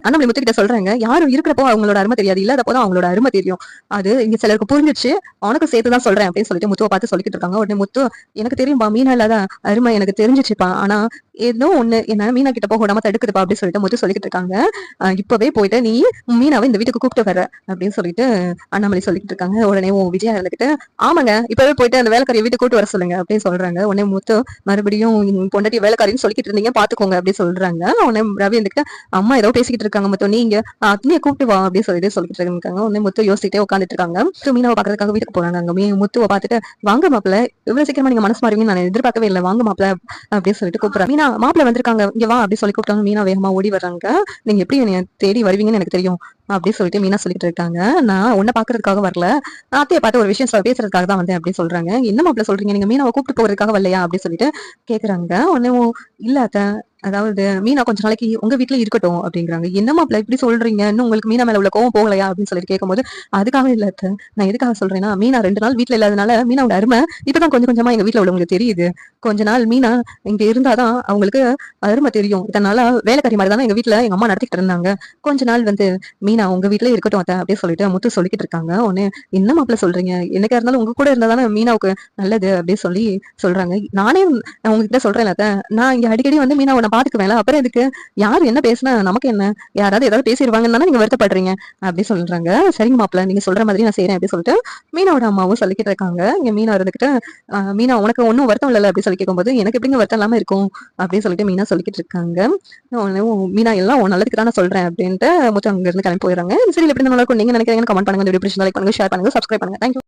அண்ணாமலை முத்துக்கிட்ட சொல்றாங்க, யாரும் இருக்கிறப்போ அவங்களோட அருமை தெரியாது, இல்லாதப்போ தான் அவங்களோட அருமை தெரியும். அது இங்க சிலருக்கு புரிஞ்சிருச்சு, உனக்கு சேர்த்து தான் சொல்றேன் அப்படின்னு சொல்லிட்டு முத்துவ பார்த்து சொல்லிக்கிட்டு இருக்காங்க. உடனே முத்து, எனக்கு தெரியும்பா மீனா இல்லாத அருமை எனக்கு தெரிஞ்சிச்சுப்பா. ஆனா ஏதோ ஒண்ணு என்ன மீனா கிட்ட போக விடாம தடுக்குதுப்பா அப்படின்னு சொல்லிட்டு முத்து சொல்லிக்கிட்டு இருக்காங்க. இப்பவே போயிட்டு நீ மீனாவை இந்த வீட்டுக்கு கூப்பிட்டு வர அப்படின்னு சொல்லிட்டு அண்ணாமலை சொல்லிக்கிட்டு இருக்காங்க. உடனே விஜயா இருந்துகிட்டு, ஆமாங்க இப்பவே போயிட்டு அந்த வேலைக்காரியை வீட்டுக்கு கூட்டு வர சொல்லுங்க அப்படின்னு சொல்றாங்க. உடனே முத்து, மறுபடியும் பொண்டாட்டி வேலைக்காரின்னு சொல்லிக்கிட்டு இருந்தீங்க பாத்துக்கோங்க அப்படின்னு சொல்றாங்க. உடனே ரவி இருந்துகிட்டு, அம்மா ஏதோ பேசிக்கிட்டு இருக்காங்க முத்து, நீங்க அத்னிய கூப்பிட்டு வா அப்படின்னு சொல்லிட்டு இருக்காங்க. உடனே முத்து யோசிச்சுட்டே உட்காந்துட்டு இருக்காங்க. மீனாவை பாக்குறதுக்காக வீட்டுக்கு போறாங்க. அங்க முத்துவை பார்த்துட்டு, வாங்க மாப்பிள்ள, இவ்வளவு சீக்கிரமா நீங்க மனசு மாறுவீங்கன்னு நான் எதிர்பார்க்கவே இல்லை, வாங்க மாப்பிள்ள அப்படின்னு சொல்லிட்டு கூப்பிடுறாங்க. மீனா மாப்பிள்ள வந்திருக்காங்க, இங்க வா அப்படின்னு சொல்லி கூப்பிட்டாங்க. மீனா வேகமா ஓடி வர்றாங்க. நீங்க எப்படி என்னை தேடி வருவீங்கன்னு எனக்கு தெரியும் அப்படின்னு சொல்லிட்டு மீனா சொல்லிட்டு இருக்காங்க. நான் உன்னை பாக்குறதுக்காக வரல, அத்தையை பார்த்து ஒரு விஷயம் பேசுறதுக்காக தான் வந்தேன் அப்படின்னு சொல்றாங்க. என்ன மாப்பிள்ள சொல்றீங்க, நீங்க மீனாவை கூப்பிட்டு போறதுக்காக வரலையா அப்படின்னு சொல்லிட்டு கேக்குறாங்க. உடனே இல்ல அத்தை, அதாவது மீனா கொஞ்ச நாளைக்கு உங்க வீட்டுல இருக்கட்டும் அப்படிங்கிறாங்க. என்ன மாப்பிள்ள இப்படி சொல்றீங்க, இன்னும் உங்களுக்கு மீனா மேல உள்ள கோவம் போகலையா அப்படின்னு சொல்லிட்டு கேட்கும்போது, அதுக்காக இல்ல அத்தை, நான் எதுக்காக சொல்றேன்னா, மீனா 2 நாள் வீட்டுல இல்லாதனால மீனாவோட அருமை இப்பதான் கொஞ்சம் கொஞ்சமா எங்க வீட்டுல உள்ளவங்களுக்கு தெரியுது. கொஞ்ச நாள் மீனா இங்க இருந்தாதான் அவங்களுக்கு அருமை தெரியும். இதனால வேலைக்காரி மாதிரி தானே எங்க வீட்டுல எங்க அம்மா நடத்திக்கிட்டு இருந்தாங்க. கொஞ்ச நாள் மீனா உங்க வீட்டுல இருக்கட்டும் அத்தை அப்படின்னு சொல்லிட்டு முத்து சொல்லிக்கிட்டு இருக்காங்க. உடனே என்ன மாப்பிள்ள சொல்றீங்க, என்னக்கா இருந்தாலும் உங்க கூட இருந்தாதானே மீனாவுக்கு நல்லது அப்படின்னு சொல்லி சொல்றாங்க. நானே உங்ககிட்ட சொல்றேன் அத்தை, நான் இங்க அடிக்கடி மீனா உன்னை பாத்துக்குவேன், அப்புறம் இதுக்கு யாரு என்ன பேசுனா நமக்கு என்ன, யாராவது ஏதாவது பேசிடுவாங்கன்னு தானே நீங்க வருத்தப்படுறீங்க அப்படி சொல்றாங்க. சரிங்க மாப்பிள்ள, நீங்க சொல்ற மாதிரி நான் செய்யறேன் அப்படின்னு சொல்லிட்டு மீனாவோட அம்மாவும் சொல்லிக்கிட்டு இருக்காங்க. இங்க மீனா இருந்துகிட்டு, மீனா உனக்கு ஒன்னும் வருத்தம் இல்ல அப்படின்னு சொல்லி கேட்கும்போது, எனக்கு எப்படிங்க வருத்தம் இல்லாம இருக்கும் அப்படின்னு சொல்லிட்டு மீனா சொல்லிக்கிட்டு இருக்காங்க. மீனா எல்லாம் உன் நல்லதுக்கு தான் சொல்றேன் அப்படின்ட்டு முத்து அங்க இருந்து கிளம்பி போயிடுறாங்க. சரி எப்படி நல்லா இருக்கும் நீங்க நினைக்கிறீங்கன்னு கமெண்ட் பண்ணுங்க, லைக் பண்ணுங்க, ஷேர் பண்ணுங்க, சப்ஸ்கிரைப் பண்ணுங்க. தேங்க்யூ.